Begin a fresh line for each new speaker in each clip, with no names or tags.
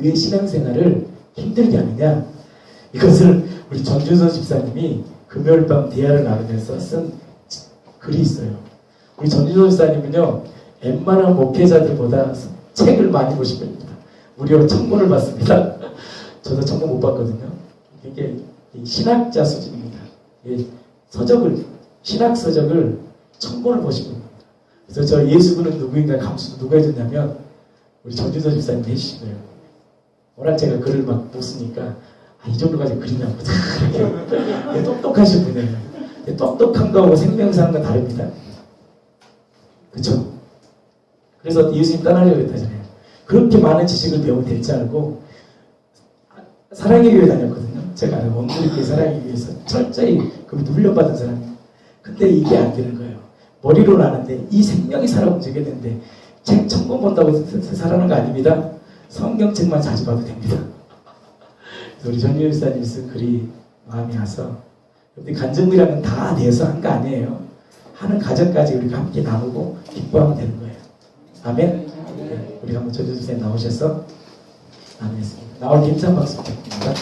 우리의 신앙생활을 힘들게 하느냐? 이것을 우리 전준서 집사님이 금요일 밤 대화를 나누면서 쓴 글이 있어요. 우리 전준서 집사님은요, 웬만한 목회자들보다 책을 많이 보신 분입니다. 무려 청고를 받습니다. 저도 청고 못 받거든요. 이게 신학자 수준입니다. 신학 서적을 청고를 보신 분입니다. 그래서 저 예수군은 누구인가 감수도 누가 해줬냐면 우리 전준서 집사님이 해주신 거예요. 워낙 제가 글을 막 못 쓰니까 이 정도까지 글이냐고 이렇게 똑똑하신 분이에요. 똑똑한 거하고 생명사는 건 다릅니다. 그렇죠? 그래서 예수님 떠나려고 했다잖아요. 그렇게 많은 지식을 배우면 될지 알고 사랑의 교회 다녔거든요. 제가 원그리교회 사랑의 교회에서 철저히 그 훈련받은 사람이에요. 근데 이게 안 되는 거예요. 머리로는 아는데 이 생명이 살아 움직여야 되는데 책 천권 본다고 살아나는 거 아닙니다. 성경책만 자주 봐도 됩니다. 그래서 우리 전유일 사님이 쓴 글이 마음이 와서 간증이라면 다 돼서 한 거 아니에요. 하는 과정까지 우리가 함께 나누고 기뻐하면 되는 거예요. 아멘? 네, 우리 한번 전유일 사님 나오셔서 나누겠습니다. 나올 힘찬 박수 부탁드립니다.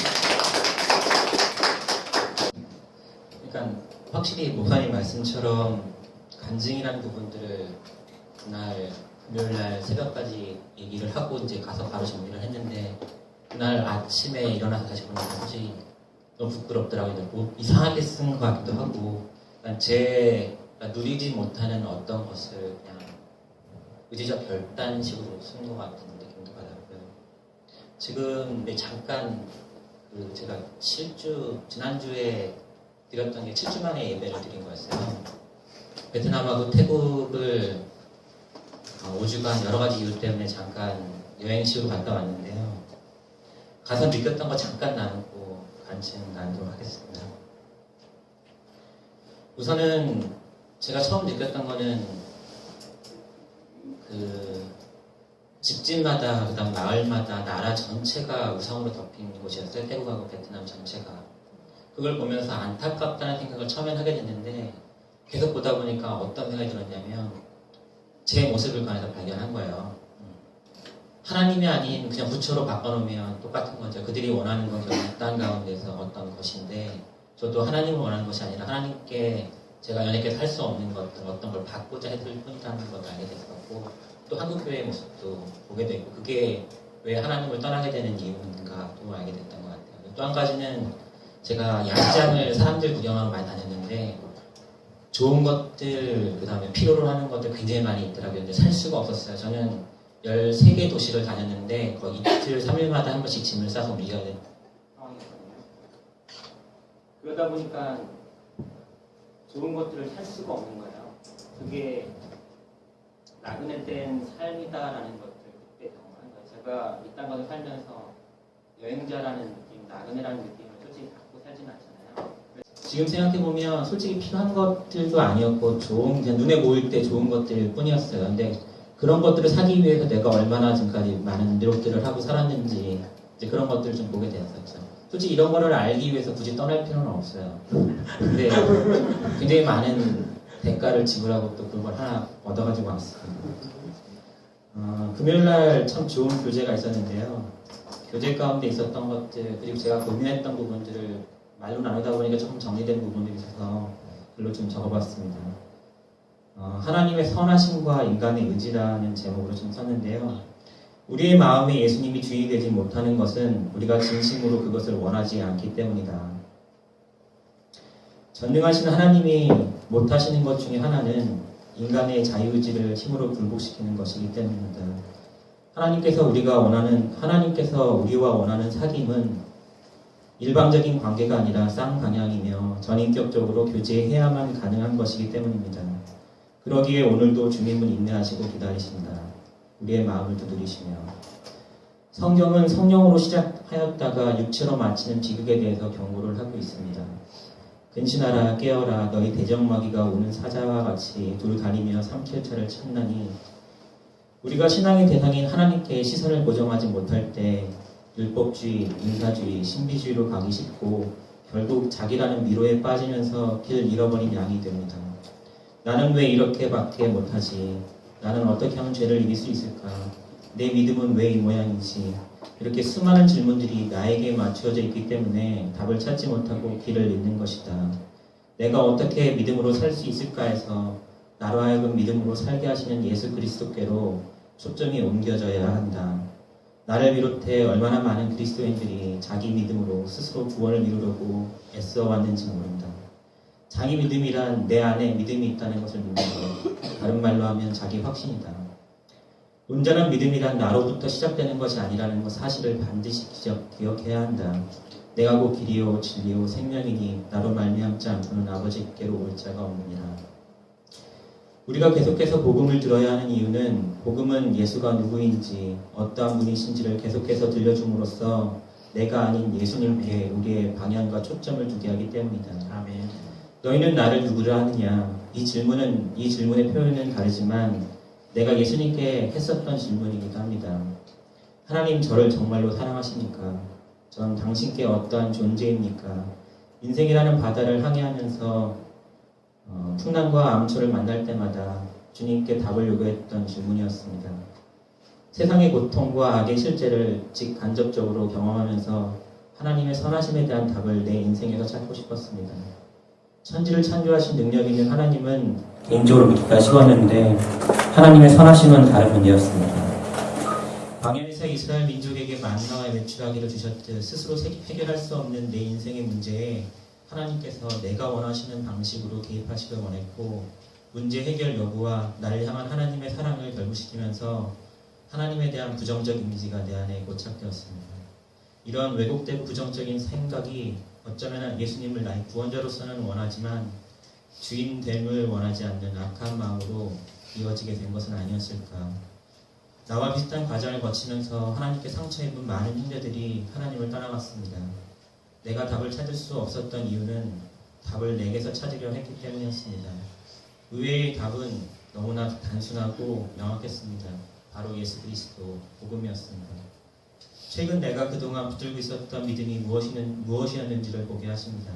그러니까 확실히 목사님 말씀처럼 간증이라는 부분들을 그날 금요일날 새벽까지 얘기를 하고 이제 가서 바로 정리를 했는데 그날 아침에 일어나서 다시 보니까 솔직히 너무 부끄럽더라고요. 뭐 이상하게 쓴 것 같기도 하고 제가 누리지 못하는 어떤 것을 그냥 의지적 결단식으로 쓴 것 같은 느낌도 받았고요. 지금 잠깐 제가 지난주에 드렸던 게 7주 만에 예배를 드린 거였어요. 베트남하고 태국을 5주간 여러 가지 이유 때문에 잠깐 여행식으로 갔다 왔는데요. 가서 느꼈던 거 잠깐 나누고 간증 나누도록 하겠습니다. 우선은 제가 처음 느꼈던 거는 집집마다 그다음 마을마다 나라 전체가 우상으로 덮인 곳이었어요. 태국하고 베트남 전체가. 그걸 보면서 안타깝다는 생각을 처음엔 하게 됐는데 계속 보다 보니까 어떤 생각이 들었냐면 제 모습을 그 안에서 발견한 거예요. 하나님이 아닌 그냥 부처로 바꿔놓으면 똑같은 거죠. 그들이 원하는 건 땅 가운데서 어떤 것인데 저도 하나님을 원하는 것이 아니라 하나님께 제가 연약하게 살 수 없는 것들 어떤 걸 받고자 했을 뿐이라는 걸 알게 됐었고 또 한국교회의 모습도 보게 되고 그게 왜 하나님을 떠나게 되는 이유인가도 알게 됐던 것 같아요. 또 한 가지는 제가 야시장을 사람들 구경하러 많이 다녔는데 좋은 것들, 그 다음에 필요로 하는 것들 굉장히 많이 있더라고요. 근데 살 수가 없었어요. 저는 13개 도시를 다녔는데 거의 이틀, 3일마다 한 번씩 짐을 싸서 옮겨야 되는 상황이었거든요. 그러다 보니까 좋은 것들을 살 수가 없는 거예요. 그게 나그네 된 삶이다라는 것들 그때 경험한 거예요. 제가 이 땅에서 살면서 여행자라는 느낌, 나그네라는 느낌을 솔직히 갖고 살진 않잖아요. 지금 생각해보면 솔직히 필요한 것들도 아니었고 그냥 눈에 보일 때 좋은 것들일 뿐이었어요. 근데 그런 것들을 사기 위해서 내가 얼마나 지금까지 많은 노력들을 하고 살았는지 이제 그런 것들을 좀 보게 되었었죠. 솔직히 이런 거를 알기 위해서 굳이 떠날 필요는 없어요. 근데 굉장히 많은 대가를 지불하고 또 그걸 하나 얻어가지고 왔어요. 금요일날 참 좋은 교제가 있었는데요. 교제 가운데 있었던 것들 그리고 제가 고민했던 부분들을 말로 나누다 보니까 조금 정리된 부분들이 있어서 글로 좀 적어봤습니다. 하나님의 선하심과 인간의 의지라는 제목으로 좀 썼는데요. 우리의 마음에 예수님이 주인이 되지 못하는 것은 우리가 진심으로 그것을 원하지 않기 때문이다. 전능하신 하나님이 못하시는 것 중에 하나는 인간의 자유의지를 힘으로 굴복시키는 것이기 때문입니다. 하나님께서 우리와 원하는 사귐은 일방적인 관계가 아니라 쌍방향이며 전인격적으로 교제해야만 가능한 것이기 때문입니다. 그러기에 오늘도 주님은 인내하시고 기다리신다. 우리의 마음을 두드리시며 성경은 성령으로 시작하였다가 육체로 마치는 비극에 대해서 경고를 하고 있습니다. 근신하라 깨어라 너희 대적마귀가 오는 사자와 같이 돌다니며 삼킬처를 찾나니 우리가 신앙의 대상인 하나님께 시선을 고정하지 못할 때 율법주의, 인사주의, 신비주의로 가기 쉽고 결국 자기라는 미로에 빠지면서 길 잃어버린 양이 됩니다. 나는 왜 이렇게밖에 못하지? 나는 어떻게 하면 죄를 이길 수 있을까? 내 믿음은 왜 이 모양이지? 이렇게 수많은 질문들이 나에게 맞추어져 있기 때문에 답을 찾지 못하고 길을 잃는 것이다. 내가 어떻게 믿음으로 살 수 있을까 해서 나로 하여금 믿음으로 살게 하시는 예수 그리스도께로 초점이 옮겨져야 한다. 나를 비롯해 얼마나 많은 그리스도인들이 자기 믿음으로 스스로 구원을 이루려고 애써왔는지 모른다. 자기 믿음이란 내 안에 믿음이 있다는 것을 믿는 것, 다른 말로 하면 자기 확신이다. 온전한 믿음이란 나로부터 시작되는 것이 아니라는 것 사실을 반드시 기억해야 한다. 내가 곧 길이요 진리요 생명이니 나로 말미암지 않고는 아버지께로 올 자가 없느니라. 우리가 계속해서 복음을 들어야 하는 이유는 복음은 예수가 누구인지 어떠한 분이신지를 계속해서 들려줌으로써 내가 아닌 예수님께 우리의 방향과 초점을 두게 하기 때문이다.
아멘.
너희는 나를 누구라 하느냐? 이 질문의 표현은 다르지만 내가 예수님께 했었던 질문이기도 합니다. 하나님 저를 정말로 사랑하십니까? 전 당신께 어떠한 존재입니까? 인생이라는 바다를 항해하면서 풍랑과 암초를 만날 때마다 주님께 답을 요구했던 질문이었습니다. 세상의 고통과 악의 실제를 직간접적으로 경험하면서 하나님의 선하심에 대한 답을 내 인생에서 찾고 싶었습니다. 천지를 창조하신 능력 있는 하나님은 개인적으로 믿기가 쉬웠는데 하나님의 선하심은 다른 문제였습니다. 광야에서 이스라엘 민족에게 만나와 외출하기를 주셨듯 스스로 해결할 수 없는 내 인생의 문제에 하나님께서 내가 원하시는 방식으로 개입하시길 원했고 문제 해결 여부와 나를 향한 하나님의 사랑을 결부시키면서 하나님에 대한 부정적 이미지가 내 안에 고착되었습니다. 이러한 왜곡된 부정적인 생각이 어쩌면 예수님을 나의 구원자로서는 원하지만 주인됨을 원하지 않는 악한 마음으로 이어지게 된 것은 아니었을까. 나와 비슷한 과정을 거치면서 하나님께 상처 입은 많은 형제들이 하나님을 떠나갔습니다. 내가 답을 찾을 수 없었던 이유는 답을 내게서 찾으려 했기 때문이었습니다. 의외의 답은 너무나 단순하고 명확했습니다. 바로 예수 그리스도 복음이었습니다. 최근 내가 그동안 붙들고 있었던 믿음이 무엇이었는지를 보게 하십니다.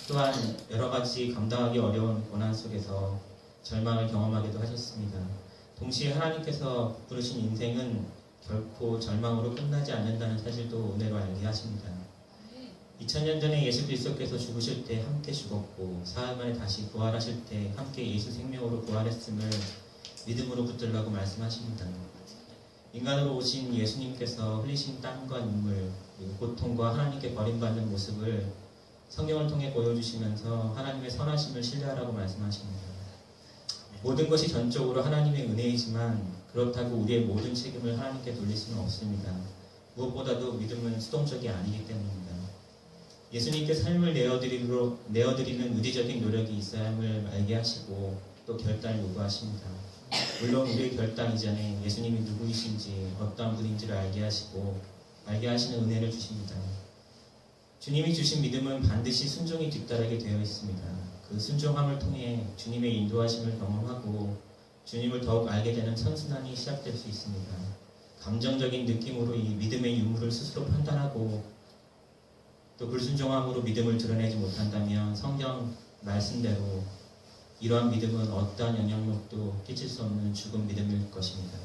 또한 여러 가지 감당하기 어려운 고난 속에서 절망을 경험하기도 하셨습니다. 동시에 하나님께서 부르신 인생은 결코 절망으로 끝나지 않는다는 사실도 은혜로 알게 하십니다. 2000년 전에 예수 그리스도께서 죽으실 때 함께 죽었고 사흘 만에 다시 부활하실 때 함께 예수 생명으로 부활했음을 믿음으로 붙들라고 말씀하십니다. 인간으로 오신 예수님께서 흘리신 땀과 눈물, 그리고 고통과 하나님께 버림받는 모습을 성경을 통해 보여주시면서 하나님의 선하심을 신뢰하라고 말씀하십니다. 모든 것이 전적으로 하나님의 은혜이지만 그렇다고 우리의 모든 책임을 하나님께 돌릴 수는 없습니다. 무엇보다도 믿음은 수동적이 아니기 때문입니다. 예수님께 삶을 내어드리는 의지적인 노력이 있어야 함을 알게 하시고 또 결단을 요구하십니다. 물론 우리의 결단 이전에 예수님이 누구이신지 어떠한 분인지를 알게 하시고 알게 하시는 은혜를 주십니다. 주님이 주신 믿음은 반드시 순종이 뒤따르게 되어 있습니다. 그 순종함을 통해 주님의 인도하심을 경험하고 주님을 더욱 알게 되는 선순환이 시작될 수 있습니다. 감정적인 느낌으로 이 믿음의 유무를 스스로 판단하고 또 불순종함으로 믿음을 드러내지 못한다면 성경 말씀대로 이러한 믿음은 어떠한 영향력도 끼칠 수 없는 죽은 믿음일 것입니다.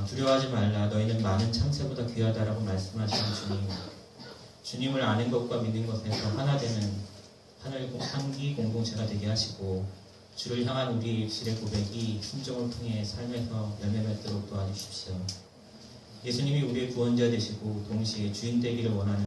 두려워하지 말라. 너희는 많은 참새보다 귀하다라고 말씀하시는 주님을 아는 것과 믿는 것에서 하나 되는 한기 공동체가 되게 하시고 주를 향한 우리 입술의 고백이 순종을 통해 삶에서 열매 맺도록 도와주십시오. 예수님이 우리의 구원자 되시고 동시에 주인 되기를 원하는